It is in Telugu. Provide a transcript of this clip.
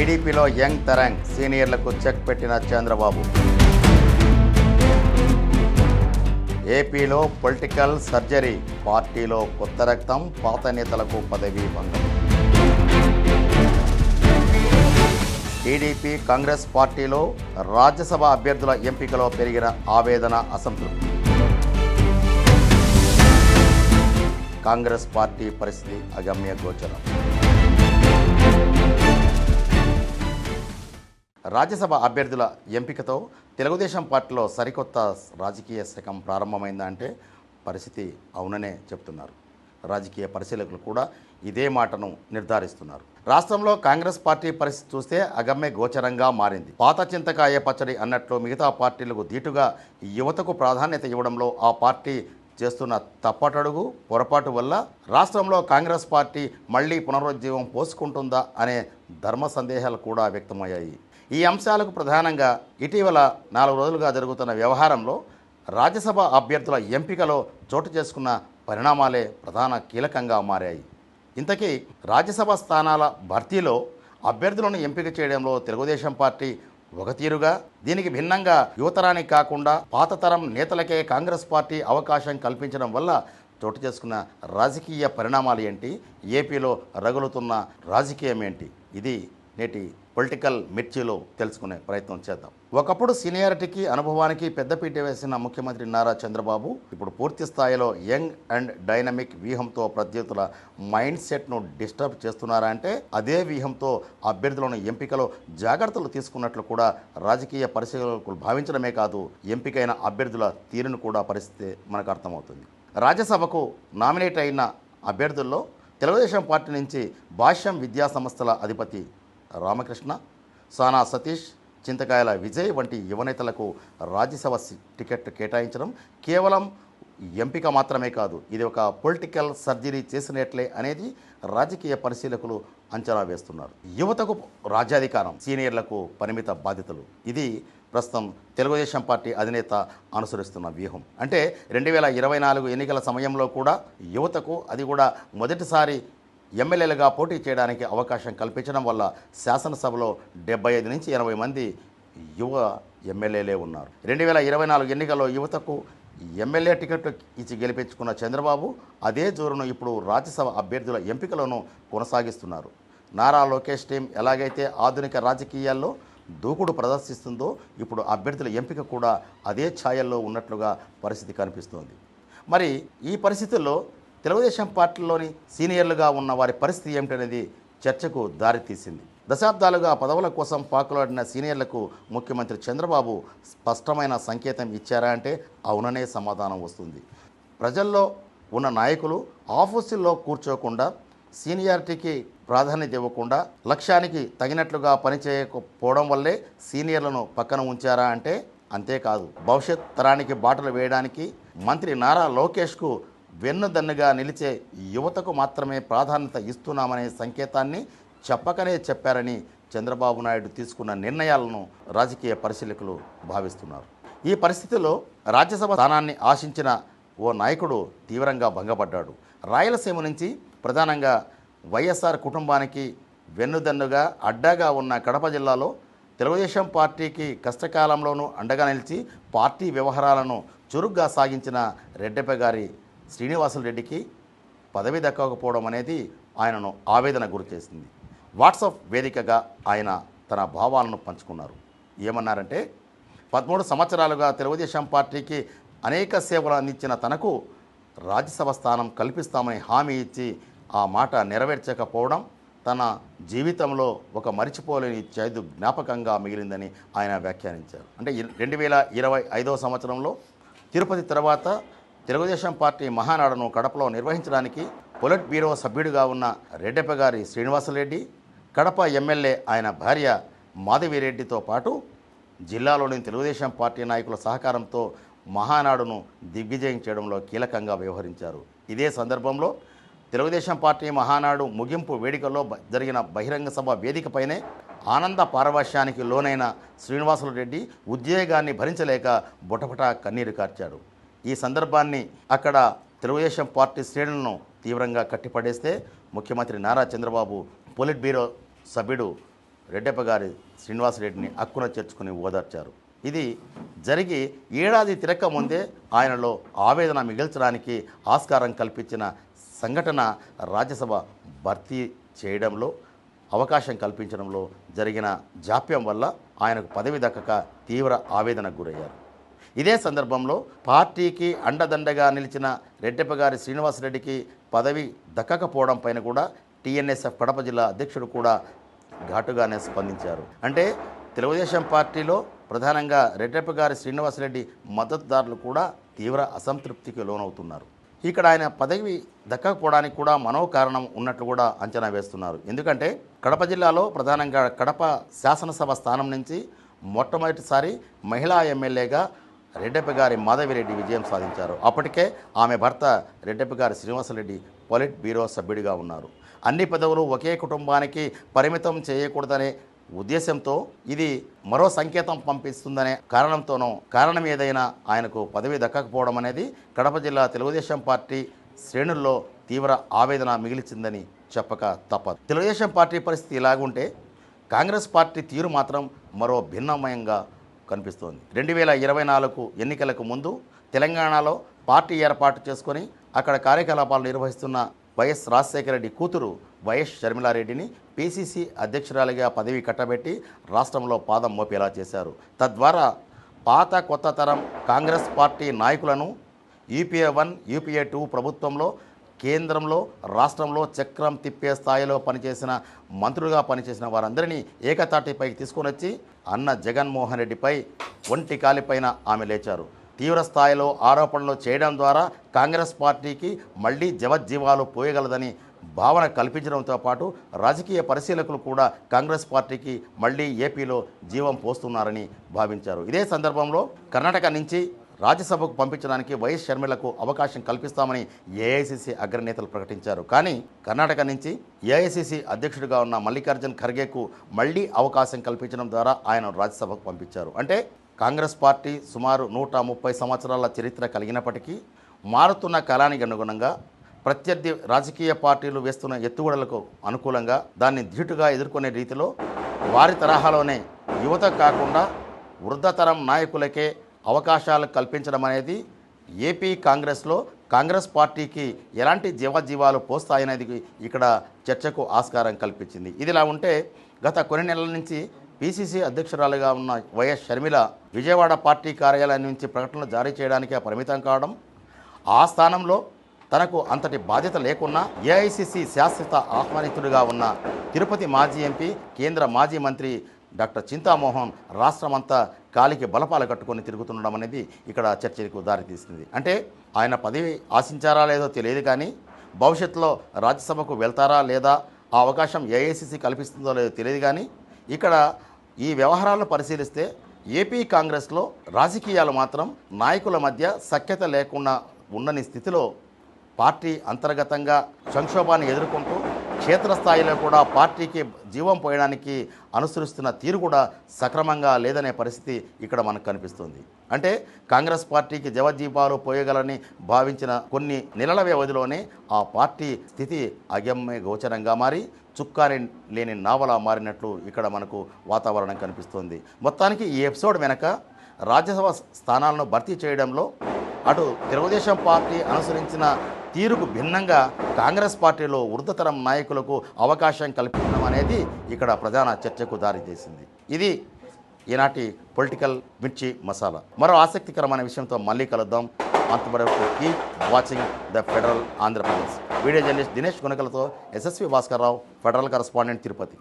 టీడీపీలో యంగ్ తరంగ్, సీనియర్లకు చెక్ పెట్టిన చంద్రబాబు. ఏపీలో పొలిటికల్ సర్జరీ, పార్టీలో కొత్త రక్తం, పాత నేతలకు పదవీ భంగం. టీడీపీ కాంగ్రెస్ పార్టీలో రాజ్యసభ అభ్యర్థుల ఎంపికలో పెరిగిన ఆవేదన, అసంతృప్తి. కాంగ్రెస్ పార్టీ పరిస్థితి అగమ్య గోచరం. రాజ్యసభ అభ్యర్థుల ఎంపికతో తెలుగుదేశం పార్టీలో సరికొత్త రాజకీయ శకం ప్రారంభమైందా అంటే పరిస్థితి అవుననే చెప్తున్నారు. రాజకీయ పరిశీలకులు కూడా ఇదే మాటను నిర్ధారిస్తున్నారు. రాష్ట్రంలో కాంగ్రెస్ పార్టీ పరిస్థితి చూస్తే అగమ్య గోచరంగా మారింది. పాత చింతకాయ పచ్చడి అన్నట్లు మిగతా పార్టీలకు ధీటుగా యువతకు ప్రాధాన్యత ఇవ్వడంలో ఆ పార్టీ చేస్తున్న తప్పటడుగు, పొరపాటు వల్ల రాష్ట్రంలో కాంగ్రెస్ పార్టీ మళ్లీ పునరుజ్జీవం పోసుకుంటుందా అనే ధర్మ సందేహాలు కూడా వ్యక్తమయ్యాయి. ఈ అంశాలకు ప్రధానంగా ఇటీవల 4 రోజులుగా జరుగుతున్న వ్యవహారంలో రాజ్యసభ అభ్యర్థుల ఎంపికలో చోటు చేసుకున్న పరిణామాలే ప్రధాన కీలకంగా మారాయి. ఇంతకీ రాజ్యసభ స్థానాల భర్తీలో అభ్యర్థులను ఎంపిక చేయడంలో తెలుగుదేశం పార్టీ ఒక తీరుగా, దీనికి భిన్నంగా యువతరానికి కాకుండా పాతతరం నేతలకే కాంగ్రెస్ పార్టీ అవకాశం కల్పించడం వల్ల చోటు చేసుకున్న రాజకీయ పరిణామాలు ఏంటి, ఏపీలో రగులుతున్న రాజకీయం ఏంటి, ఇది నేటి పొలిటికల్ మిర్చిలో తెలుసుకునే ప్రయత్నం చేద్దాం. ఒకప్పుడు సీనియారిటీకి, అనుభవానికి పెద్దపీట వేసిన ముఖ్యమంత్రి నారా చంద్రబాబు ఇప్పుడు పూర్తి స్థాయిలో యంగ్ అండ్ డైనమిక్ వ్యూహంతో ప్రత్యర్థుల మైండ్ సెట్ను డిస్టర్బ్ చేస్తున్నారా అంటే అదే వ్యూహంతో అభ్యర్థులను ఎంపికలో జాగ్రత్తలు తీసుకున్నట్లు కూడా రాజకీయ పరిశీలకులు భావించడమే కాదు, ఎంపికైన అభ్యర్థుల తీరును కూడా పరిస్థితి మనకు అర్థమవుతుంది. రాజ్యసభకు నామినేట్ అయిన అభ్యర్థుల్లో తెలుగుదేశం పార్టీ నుంచి భాష్యం విద్యా సంస్థల అధిపతి రామకృష్ణ, సానా సతీష్, చింతకాయల విజయ్ వంటి యువనేతలకు రాజ్యసభ టికెట్ కేటాయించడం కేవలం ఎంపిక మాత్రమే కాదు, ఇది ఒక పొలిటికల్ సర్జరీ చేసినట్లే అనేది రాజకీయ పరిశీలకులు అంచనా వేస్తున్నారు. యువతకు రాజ్యాధికారం, సీనియర్లకు పరిమిత బాధ్యతలు, ఇది ప్రస్తుతం తెలుగుదేశం పార్టీ అధినేత అనుసరిస్తున్న వ్యూహం. అంటే 2024 ఎన్నికల సమయంలో కూడా యువతకు, అది కూడా మొదటిసారి ఎమ్మెల్యేలుగా పోటీ చేయడానికి అవకాశం కల్పించడం వల్ల శాసనసభలో 75 నుంచి 80 మంది యువ ఎమ్మెల్యేలే ఉన్నారు. 2024 ఎన్నికల్లో యువతకు ఎమ్మెల్యే టికెట్ ఇచ్చి గెలిపించుకున్న చంద్రబాబు అదే జోరును ఇప్పుడు రాజ్యసభ అభ్యర్థుల ఎంపికలను కొనసాగిస్తున్నారు. నారా లోకేష్ టీం ఎలాగైతే ఆధునిక రాజకీయాల్లో దూకుడు ప్రదర్శిస్తుందో ఇప్పుడు అభ్యర్థుల ఎంపిక కూడా అదే ఛాయల్లో ఉన్నట్లుగా పరిస్థితి కనిపిస్తోంది. మరి ఈ పరిస్థితుల్లో తెలుగుదేశం పార్టీలోని సీనియర్లుగా ఉన్న వారి పరిస్థితి ఏమిటనేది చర్చకు దారితీసింది. దశాబ్దాలుగా పదవుల కోసం పాకులాడిన సీనియర్లకు ముఖ్యమంత్రి చంద్రబాబు స్పష్టమైన సంకేతం ఇచ్చారా అంటే అవుననే సమాధానం వస్తుంది. ప్రజల్లో ఉన్న నాయకులు ఆఫీసుల్లో కూర్చోకుండా, సీనియారిటీకి ప్రాధాన్యత ఇవ్వకుండా, లక్ష్యానికి తగినట్లుగా పనిచేయకపోవడం వల్లే సీనియర్లను పక్కన ఉంచారా అంటే అంతేకాదు, భవిష్యత్ తరానికి బాటలు వేయడానికి మంత్రి నారా లోకేష్కు వెన్నుదన్నుగా నిలిచే యువతకు మాత్రమే ప్రాధాన్యత ఇస్తున్నామనే సంకేతాన్ని చెప్పకనే చెప్పారని చంద్రబాబు నాయుడు తీసుకున్న నిర్ణయాలను రాజకీయ పరిశీలకులు భావిస్తున్నారు. ఈ పరిస్థితిలో రాజ్యసభ స్థానాన్ని ఆశించిన ఓ నాయకుడు తీవ్రంగా భంగపడ్డాడు. రాయలసీమ నుంచి ప్రధానంగా వైఎస్ఆర్ కుటుంబానికి వెన్నుదన్నుగా అడ్డాగా ఉన్న కడప జిల్లాలో తెలుగుదేశం పార్టీకి కష్టకాలంలోనూ అండగా నిలిచి పార్టీ వ్యవహారాలను చురుగ్గా సాగించిన రెడ్డెప్ప గారి శ్రీనివాసులరెడ్డికి పదవి దక్కకపోవడం అనేది ఆయనను ఆవేదన గురిచేసింది. వాట్సాప్ వేదికగా ఆయన తన భావాలను పంచుకున్నారు. ఏమన్నారంటే, 13 సంవత్సరాలుగా తెలుగుదేశం పార్టీకి అనేక సేవలు అందించిన తనకు రాజ్యసభ స్థానం కల్పిస్తామని హామీ ఇచ్చి ఆ మాట నెరవేర్చకపోవడం తన జీవితంలో ఒక మరిచిపోలేని చేదు జ్ఞాపకంగా మిగిలిందని ఆయన వ్యాఖ్యానించారు. అంటే 2025 సంవత్సరంలో తిరుపతి తర్వాత తెలుగుదేశం పార్టీ మహానాడును కడపలో నిర్వహించడానికి పొలిట్ బ్యూరో సభ్యుడిగా ఉన్న రెడ్డెప్ప గారి శ్రీనివాసులరెడ్డి, కడప ఎమ్మెల్యే ఆయన భార్య మాధవిరెడ్డితో పాటు జిల్లాలోని తెలుగుదేశం పార్టీ నాయకుల సహకారంతో మహానాడును దిగ్విజయం చేయడంలో కీలకంగా వ్యవహరించారు. ఇదే సందర్భంలో తెలుగుదేశం పార్టీ మహానాడు ముగింపు వేడుకల్లో జరిగిన బహిరంగ సభ వేదికపైనే ఆనంద పారవశ్యానికి లోనైన శ్రీనివాసులరెడ్డి ఉద్వేగాన్ని భరించలేక బొటబొట కన్నీరు కార్చాడు. ఈ సందర్భాన్ని అక్కడ తెలుగుదేశం పార్టీ శ్రేణులను తీవ్రంగా కట్టిపడేస్తే ముఖ్యమంత్రి నారా చంద్రబాబు పొలిట్ బ్యూరో సభ్యుడు రెడ్డప్ప గారి శ్రీనివాసరెడ్డిని అక్కున చేర్చుకుని ఓదార్చారు. ఇది జరిగి ఏడాది తిరక్క ముందే ఆయనలో ఆవేదన మిగిల్చడానికి ఆస్కారం కల్పించిన సంఘటన రాజ్యసభ భర్తీ చేయడంలో అవకాశం కల్పించడంలో జరిగిన జాప్యం వల్ల ఆయనకు పదవి దక్కక తీవ్ర ఆవేదనకు గురయ్యారు. ఇదే సందర్భంలో పార్టీకి అండదండగా నిలిచిన రెడ్డప్ప గారి శ్రీనివాసరెడ్డికి పదవి దక్కకపోవడం పైన కూడా టీఎన్ఎస్ఎఫ్ కడప జిల్లా అధ్యక్షుడు కూడా ఘాటుగానే స్పందించారు. అంటే తెలుగుదేశం పార్టీలో ప్రధానంగా రెడ్డప్ప గారి శ్రీనివాసరెడ్డి మద్దతుదారులు కూడా తీవ్ర అసంతృప్తికి లోనవుతున్నారు. ఇక్కడ ఆయన పదవి దక్కకపోవడానికి కూడా మనో కారణం ఉన్నట్లు కూడా అంచనా వేస్తున్నారు. ఎందుకంటే కడప జిల్లాలో ప్రధానంగా కడప శాసనసభ స్థానం నుంచి మొట్టమొదటిసారి మహిళా ఎమ్మెల్యేగా రెడ్డప్ప గారి మాధవిరెడ్డి విజయం సాధించారు. అప్పటికే ఆమె భర్త రెడ్డప్ప గారి శ్రీనివాసరెడ్డి పొలిట్ బ్యూరో సభ్యుడిగా ఉన్నారు. అన్ని పదవులు ఒకే కుటుంబానికి పరిమితం చేయకూడదనే ఉద్దేశంతో ఇది మరో సంకేతం పంపిస్తుందనే కారణం ఏదైనా ఆయనకు పదవి దక్కకపోవడం అనేది కడప జిల్లా తెలుగుదేశం పార్టీ శ్రేణుల్లో తీవ్ర ఆవేదన మిగిల్చిందని చెప్పక తప్పదు. తెలుగుదేశం పార్టీ పరిస్థితి ఇలాగుంటే కాంగ్రెస్ పార్టీ తీరు మాత్రం మరో భిన్నమయంగా కనిపిస్తోంది. 2024 ఎన్నికలకు ముందు తెలంగాణలో పార్టీ ఏర్పాటు చేసుకొని అక్కడ కార్యకలాపాలు నిర్వహిస్తున్న వైఎస్ రాజశేఖర రెడ్డి కూతురు వైఎస్ షర్మిలారెడ్డిని పిసిసి అధ్యక్షురాలిగా పదవి కట్టబెట్టి రాష్ట్రంలో పాదం మోపేలా చేశారు. తద్వారా పాత కొత్త తరం కాంగ్రెస్ పార్టీ నాయకులను యూపీఏ 1 యూపీఏ 2 ప్రభుత్వంలో కేంద్రంలో రాష్ట్రంలో చక్రం తిప్పే స్థాయిలో పనిచేసిన మంత్రులుగా పనిచేసిన వారందరినీ ఏకతాటిపైకి తీసుకొని వచ్చి అన్న జగన్మోహన్ రెడ్డిపై ఒంటి కాలిపైన ఆమె లేచారు. తీవ్ర స్థాయిలో ఆరోపణలు చేయడం ద్వారా కాంగ్రెస్ పార్టీకి మళ్లీ జవజ్జీవాలు పోయగలదని భావన కల్పించడంతో పాటు రాజకీయ పరిశీలకులు కూడా కాంగ్రెస్ పార్టీకి మళ్లీ ఏపీలో జీవం పోస్తున్నారని భావించారు. ఇదే సందర్భంలో కర్ణాటక నుంచి రాజ్యసభకు పంపించడానికి వైఎస్ షర్మిలకు అవకాశం కల్పిస్తామని ఏఐసిసి అగ్రనేతలు ప్రకటించారు. కానీ కర్ణాటక నుంచి ఏఐసిసి అధ్యక్షుడిగా ఉన్న మల్లికార్జున్ ఖర్గేకు మళ్లీ అవకాశం కల్పించడం ద్వారా ఆయన రాజ్యసభకు పంపించారు. అంటే కాంగ్రెస్ పార్టీ సుమారు 130 సంవత్సరాల చరిత్ర కలిగినప్పటికీ మారుతున్న కాలానికి అనుగుణంగా ప్రత్యర్థి రాజకీయ పార్టీలు వేస్తున్న ఎత్తుగడలకు అనుకూలంగా దాన్ని ధీటుగా ఎదుర్కొనే రీతిలో వారి తరహాలోనే యువత కాకుండా వృద్ధతరం నాయకులకే అవకాశాలు కల్పించడం అనేది ఏపీ కాంగ్రెస్లో కాంగ్రెస్ పార్టీకి ఎలాంటి జీవజీవాలు పోస్తాయనేది ఇక్కడ చర్చకు ఆస్కారం కల్పించింది. ఇదిలా ఉంటే గత కొన్ని నెలల నుంచి పిసిసి అధ్యక్షురాలుగా ఉన్న వైఎస్ షర్మిల విజయవాడ పార్టీ కార్యాలయం నుంచి ప్రకటనలు జారీ చేయడానికే పరిమితం కావడం, ఆ స్థానంలో తనకు అంతటి బాధ్యత లేకున్నా ఏఐసిసి శాశ్వత ఆహ్వానితుడిగా ఉన్న తిరుపతి మాజీ ఎంపీ కేంద్ర మాజీ మంత్రి డాక్టర్ చింతామోహన్ రాష్ట్రమంతా కాలికి బలపాలు కట్టుకొని తిరుగుతుండడం అనేది ఇక్కడ చర్చకు దారితీస్తుంది. అంటే ఆయన పదవి ఆశించారా లేదో తెలియదు, కానీ భవిష్యత్తులో రాజ్యసభకు వెళ్తారా లేదా, ఆ అవకాశం ఏఐసిసి కల్పిస్తుందో లేదో తెలియదు. కానీ ఇక్కడ ఈ వ్యవహారాలను పరిశీలిస్తే ఏపీ కాంగ్రెస్లో రాజకీయాలు మాత్రం నాయకుల మధ్య సఖ్యత లేకుండా ఉండని స్థితిలో పార్టీ అంతర్గతంగా సంక్షోభాన్ని ఎదుర్కొంటూ క్షేత్రస్థాయిలో కూడా పార్టీకి జీవం పోయడానికి అనుసరిస్తున్న తీరు కూడా సక్రమంగా లేదనే పరిస్థితి ఇక్కడ మనకు కనిపిస్తుంది. అంటే కాంగ్రెస్ పార్టీకి జవజీవాలు పోయగలని భావించిన కొన్ని నెలల వ్యవధిలోనే ఆ పార్టీ స్థితి అగమ్య గోచరంగా మారి చుక్కాని లేని నావలా మారినట్లు ఇక్కడ మనకు వాతావరణం కనిపిస్తుంది. మొత్తానికి ఈ ఎపిసోడ్ వెనక రాజ్యసభ స్థానాలను భర్తీ చేయడంలో అటు తెలుగుదేశం పార్టీ అనుసరించిన తీరుకు భిన్నంగా కాంగ్రెస్ పార్టీలో వృద్ధతరం నాయకులకు అవకాశం కల్పించడం అనేది ఇక్కడ ప్రధాన చర్చకు దారితీసింది. ఇది ఈనాటి పొలిటికల్ మిర్చి మసాలా. మరో ఆసక్తికరమైన విషయంతో మళ్ళీ కలుద్దాం. అంతవరకు keep watching the Federal Andhra Pradesh. Video journalist Dinesh గునకలతో SSV Bhaskar Rao, Federal correspondent, Tirupati.